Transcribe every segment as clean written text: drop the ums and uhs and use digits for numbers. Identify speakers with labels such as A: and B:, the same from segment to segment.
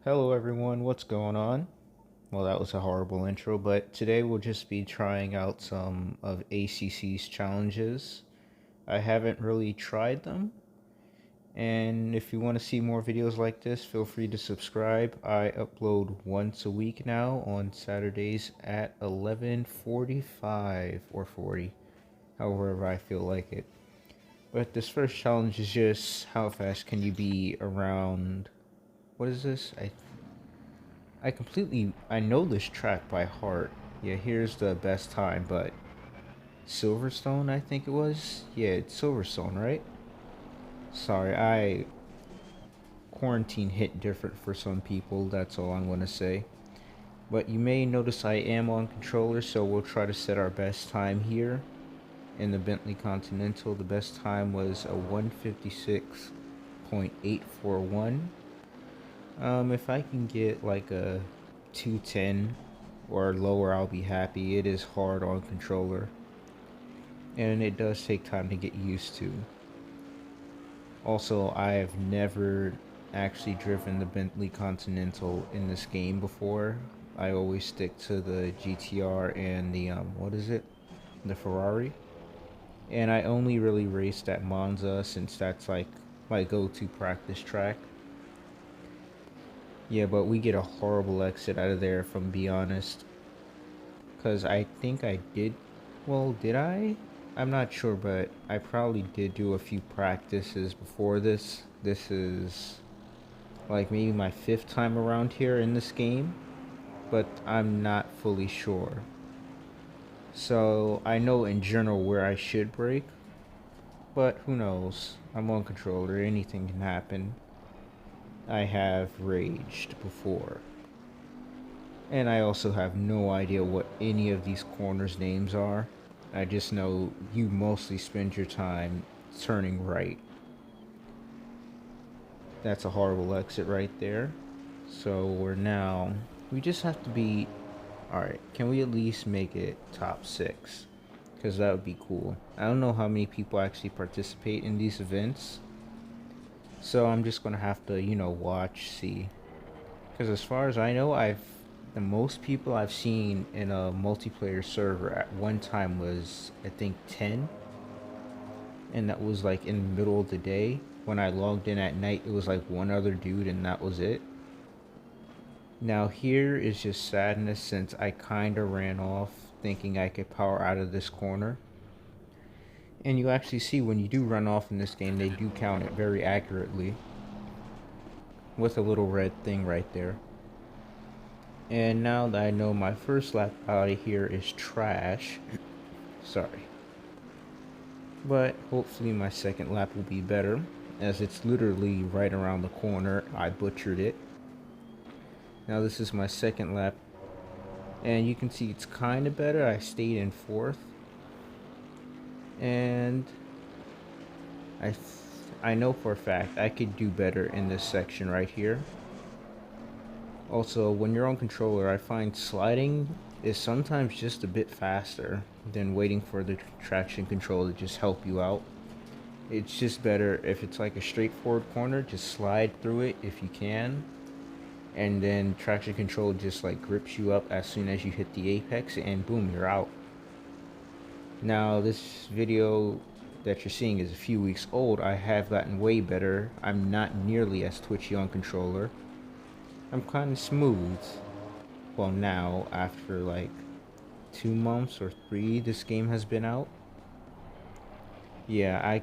A: Hello everyone, what's going on? Well, that was a horrible intro, but today we'll just be trying out some of ACC's challenges. I haven't really tried them, and if you want to see more videos like this, feel free to subscribe. I upload once a week now on Saturdays at 11:45 or 40, however I feel like it. But this first challenge is just how fast can you be around, what is this? I know this track by heart. Yeah, here's the best time, but Silverstone, I think it was. Yeah, it's Silverstone, right? Sorry, I quarantine hit different for some people. That's all I'm gonna say. But you may notice I am on controller, so we'll try to set our best time here. In the Bentley Continental, the best time was a 156.841. If I can get like a 210 or lower, I'll be happy. It is hard on controller, and it does take time to get used to. Also, I have never actually driven the Bentley Continental in this game before. I always stick to the GTR and the what is it? The Ferrari. And I only really raced at Monza since that's like my go-to practice track. Yeah, but we get a horrible exit out of there, if I'm be honest. Because I think I did. Well, did I? I'm not sure, but I probably did do a few practices before this. This is like maybe my fifth time around here in this game, but I'm not fully sure. So I know in general where I should brake, but who knows? I'm on controller, anything can happen. I have raged before. And I also have no idea what any of these corners' names are. I just know you mostly spend your time turning right. That's a horrible exit right there. So we just have to be, alright, can we at least make it top 6? Because that would be cool. I don't know how many people actually participate in these events. So I'm just going to have to, watch, see. Because as far as I know, the most people I've seen in a multiplayer server at one time was, I think, 10. And that was like in the middle of the day. When I logged in at night, it was like one other dude and that was it. Now here is just sadness since I kinda ran off thinking I could power out of this corner. And you actually see when you do run off in this game, they do count it very accurately. With a little red thing right there. And now that I know my first lap out of here is trash, sorry. But hopefully my second lap will be better, as it's literally right around the corner. I butchered it. Now this is my second lap, and you can see it's kind of better. I stayed in fourth, and I know for a fact I could do better in this section right here. Also, when you're on controller, I find sliding is sometimes just a bit faster than waiting for the traction control to just help you out. It's just better if it's like a straightforward corner, just slide through it if you can. And then traction control just like grips you up as soon as you hit the apex and boom, you're out. Now this video that you're seeing is a few weeks old. I have gotten way better. I'm not nearly as twitchy on controller. I'm kind of smooth. Well, now after like 2 months or 3 this game has been out. Yeah,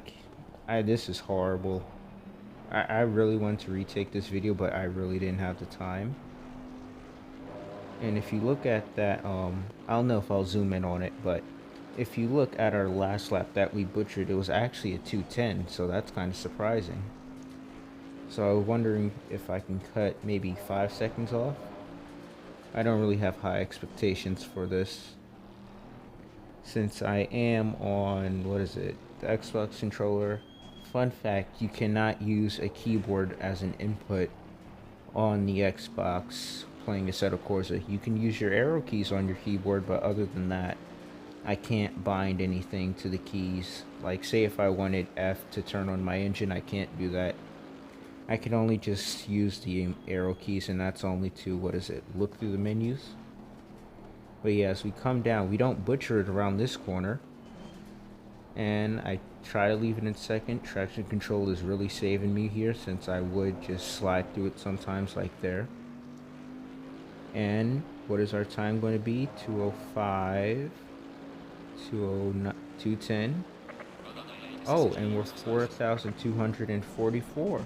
A: this is horrible. I really wanted to retake this video, but I really didn't have the time. And if you look at that, I don't know if I'll zoom in on it, but if you look at our last lap that we butchered, it was actually a 210, so that's kind of surprising. So I was wondering if I can cut maybe 5 seconds off. I don't really have high expectations for this, since I am on, what is it, the Xbox controller. Fun fact, you cannot use a keyboard as an input on the Xbox playing Assetto Corsa. You can use your arrow keys on your keyboard, but other than that, I can't bind anything to the keys. Like say if I wanted F to turn on my engine, I can't do that. I can only just use the arrow keys, and that's only to, what is it, look through the menus. But yeah, as we come down, we don't butcher it around this corner. And I try to leave it in second. Traction control is really saving me here, since I would just slide through it sometimes like there. And what is our time going to be? 205, 210. Oh, and we're 4,244.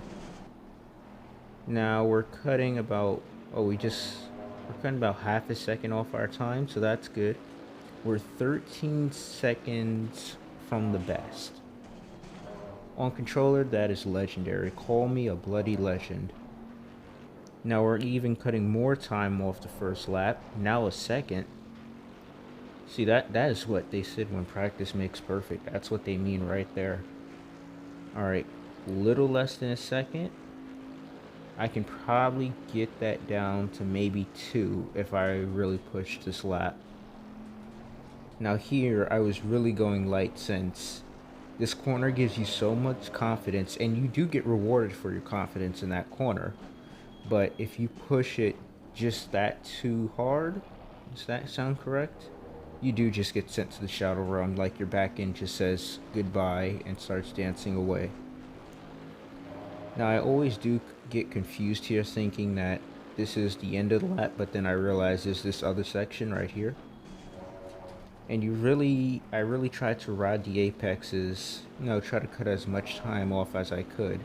A: Now we're cutting about, we're cutting about half a second off our time, so that's good. We're 13 seconds from the best. On controller, that is legendary. Call me a bloody legend. Now we're even cutting more time off the first lap. Now a second. See, that is what they said when practice makes perfect. That's what they mean right there. Alright, little less than a second. I can probably get that down to maybe 2 if I really push this lap. Now here, I was really going light, since this corner gives you so much confidence, and you do get rewarded for your confidence in that corner. But if you push it just that too hard, does that sound correct? You do just get sent to the shadow realm, like your back end just says goodbye and starts dancing away. Now I always do get confused here, thinking that this is the end of the lap, but then I realize there's this other section right here. And I really tried to ride the apexes, try to cut as much time off as I could.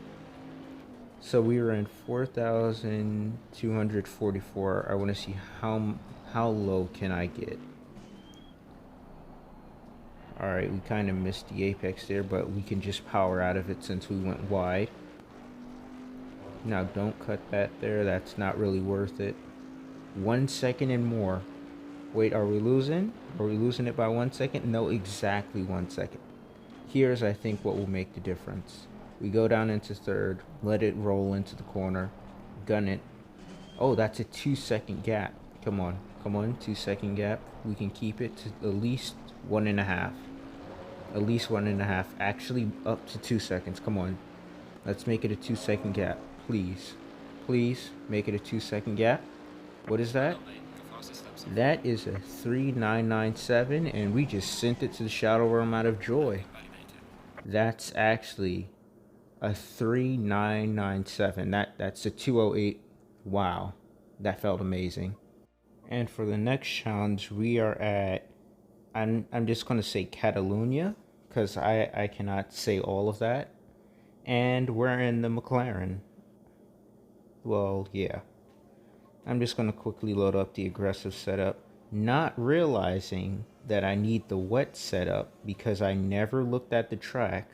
A: So we were in 4,244. I want to see how low can I get. Alright, we kind of missed the apex there, but we can just power out of it since we went wide. Now don't cut that there, that's not really worth it. 1 second and more. Wait, are we losing? Are we losing it by 1 second? No, exactly 1 second. Here's, I think, what will make the difference. We go down into third, let it roll into the corner, gun it. Oh, that's a 2 second gap. Come on, 2 second gap. We can keep it to at least 1.5. At least 1.5, actually up to 2 seconds. Come on, let's make it a 2 second gap. Please, please make it a 2 second gap. What is that? That is a 3997, and we just sent it to the shadow realm out of joy. That's actually a 3997. That's a 208. Wow, that felt amazing. And for the next challenge, we are at, I'm just gonna say Catalonia, because I cannot say all of that. And we're in the McLaren. Well, yeah. I'm just gonna quickly load up the aggressive setup, not realizing that I need the wet setup because I never looked at the track.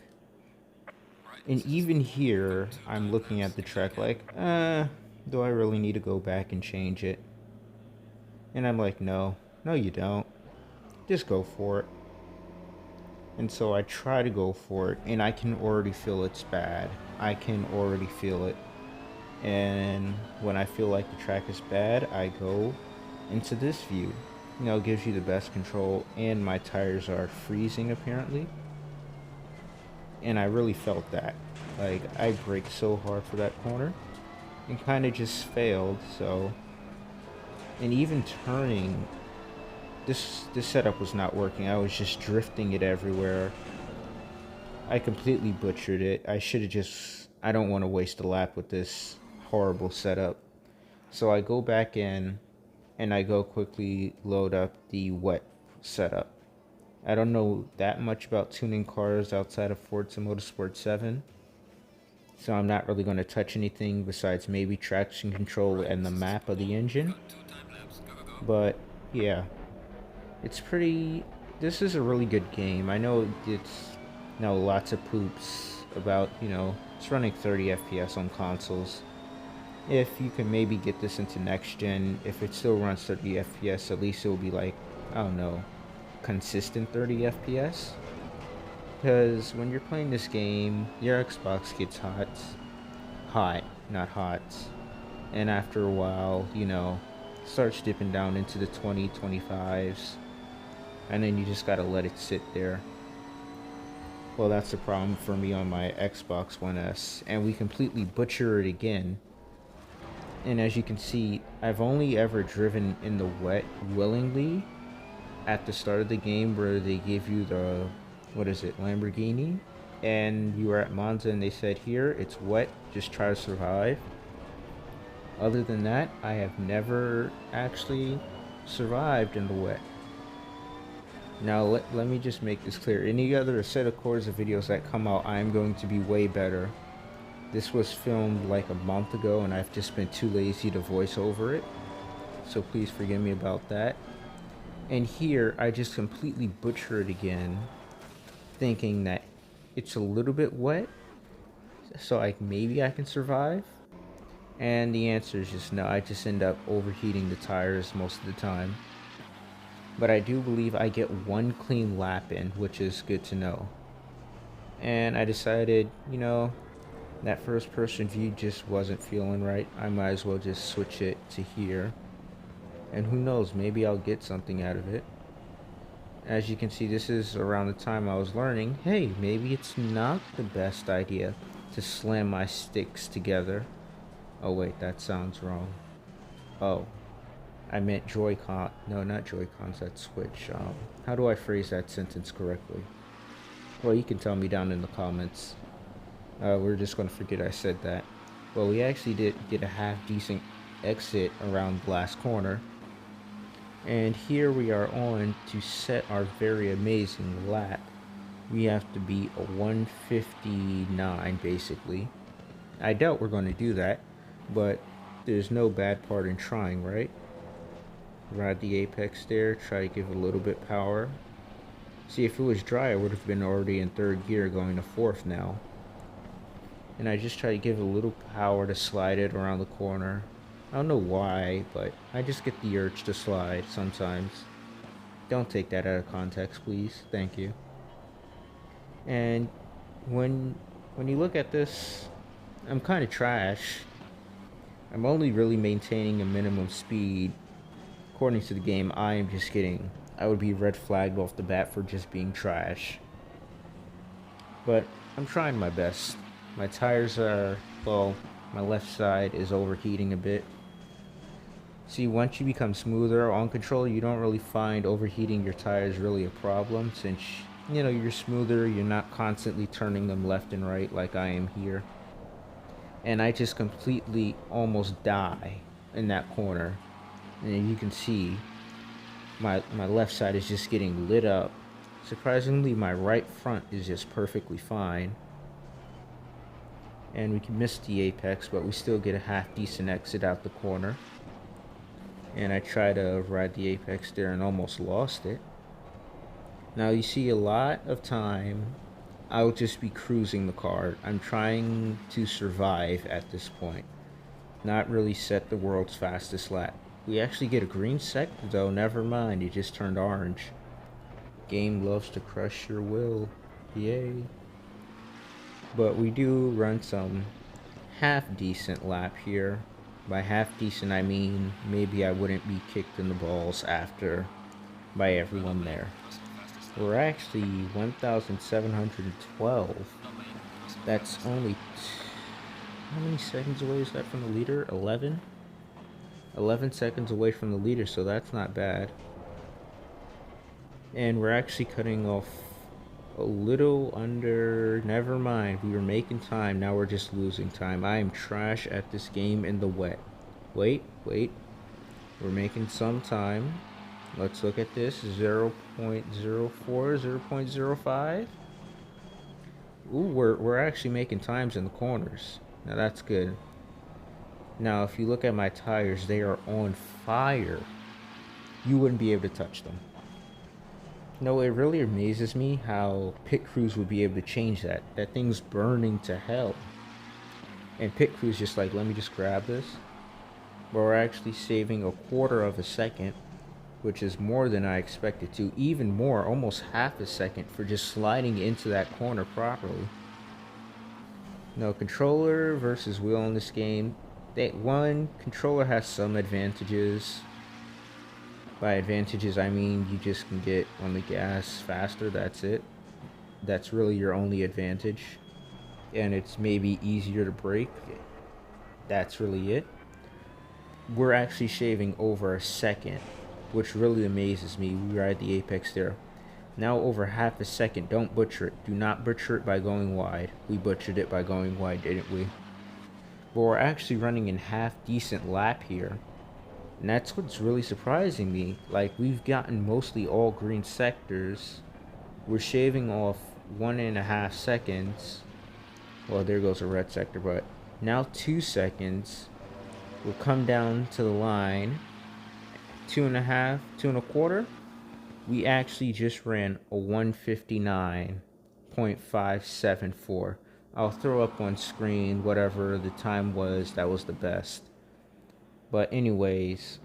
A: And even here, I'm looking at the track like, do I really need to go back and change it? And I'm like, no, you don't. Just go for it. And so I try to go for it, and I can already feel it's bad. I can already feel it. And when I feel like the track is bad, I go into this view. It gives you the best control, and my tires are freezing apparently. And I really felt that. Like, I braked so hard for that corner and kind of just failed. So, and even turning, this setup was not working. I was just drifting it everywhere. I completely butchered it. I don't want to waste a lap with this horrible setup. So I go back in and I go quickly load up the wet setup. I don't know that much about tuning cars outside of Forza Motorsport 7. So I'm not really going to touch anything besides maybe traction control and the map of the engine. But yeah, this is a really good game. I know it's lots of poops about, it's running 30 FPS on consoles. If you can maybe get this into next gen, if it still runs 30 FPS, at least it will be like, I don't know, consistent 30 FPS. Because when you're playing this game, your Xbox gets hot, not hot. And after a while, starts dipping down into the 20, 25s. And then you just gotta let it sit there. Well, that's the problem for me on my Xbox One S, and we completely butcher it again. And as you can see, I've only ever driven in the wet willingly at the start of the game where they give you the, what is it, Lamborghini? And you were at Monza and they said, here, it's wet, just try to survive. Other than that, I have never actually survived in the wet. Now, let me just make this clear. Any other asseto corsa videos that come out, I am going to be way better. This was filmed like a month ago and I've just been too lazy to voice over it. So please forgive me about that. And here, I just completely butcher it again, thinking that it's a little bit wet, so maybe I can survive. And the answer is just no. I just end up overheating the tires most of the time. But I do believe I get one clean lap in, which is good to know. And I decided, that first person view just wasn't feeling right. I might as well just switch it to here. And who knows, maybe I'll get something out of it. As you can see, this is around the time I was learning, hey, maybe it's not the best idea to slam my sticks together. Oh wait, that sounds wrong. Oh, I meant Joy-Con. No, not Joy-Cons, that's Switch. How do I phrase that sentence correctly? Well, you can tell me down in the comments. We're just going to forget I said that. Well, we actually did get a half decent exit around the last corner. And here we are on to set our very amazing lap. We have to be a 159 basically. I doubt we're going to do that, but there's no bad part in trying, right? Ride the apex there, try to give it a little bit power. See, if it was dry, I would have been already in third gear going to fourth now. And I just try to give it a little power to slide it around the corner. I don't know why, but I just get the urge to slide sometimes. Don't take that out of context, please. Thank you. And when you look at this, I'm kind of trash. I'm only really maintaining a minimum speed. According to the game, I would be red flagged off the bat for just being trash. But I'm trying my best. My tires are, well, my left side is overheating a bit. See, once you become smoother on controller, you don't really find overheating your tires really a problem, since, you're smoother, you're not constantly turning them left and right like I am here. And I just completely almost die in that corner. And you can see, my left side is just getting lit up. Surprisingly, my right front is just perfectly fine. And we can miss the apex, but we still get a half decent exit out the corner. And I tried to ride the apex there and almost lost it. Now you see, a lot of time I'll just be cruising the car. I'm trying to survive at this point, not really set the world's fastest lap. We actually get a green sector though, never mind, it just turned orange. Game loves to crush your will, yay. But we do run some half decent lap here. By half decent, I mean maybe I wouldn't be kicked in the balls after by everyone there. We're actually 1,712. That's only, how many seconds away is that from the leader? 11? 11 seconds away from the leader, so that's not bad. And we're actually cutting off a little under, never mind, we were making time, now we're just losing time. I am trash at this game in the wet. Wait, we're making some time. Let's look at this, 0.04, 0.05. Ooh, we're actually making times in the corners. Now that's good. Now if you look at my tires, they are on fire. You wouldn't be able to touch them. No, it really amazes me how pit crews would be able to change that. That thing's burning to hell. And pit crews just like, let me just grab this. But we're actually saving a quarter of a second, which is more than I expected to. Even more, almost half a second for just sliding into that corner properly. No, controller versus wheel in this game. Controller has some advantages. By advantages, I mean you just can get on the gas faster, that's it. that's really your only advantage, and it's maybe easier to break. That's really it. We're actually shaving over a second, which really amazes me. We are at the apex there. Now over half a second. Don't butcher it. Do not butcher it by going wide. We butchered it by going wide, didn't we? But we're actually running in half decent lap here. And that's what's really surprising me. Like, we've gotten mostly all green sectors. We're shaving off 1.5 seconds. Well, there goes a red sector, but now 2 seconds. We'll come down to the line. 2.5, 2.25. We actually just ran a 1:59.574. I'll throw up on screen whatever the time was that was the best. But anyways,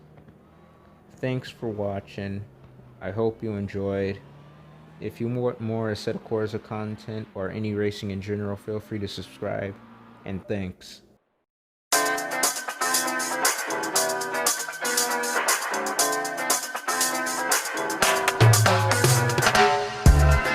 A: thanks for watching. I hope you enjoyed. If you want more Assetto Corsa content or any racing in general, feel free to subscribe. And thanks.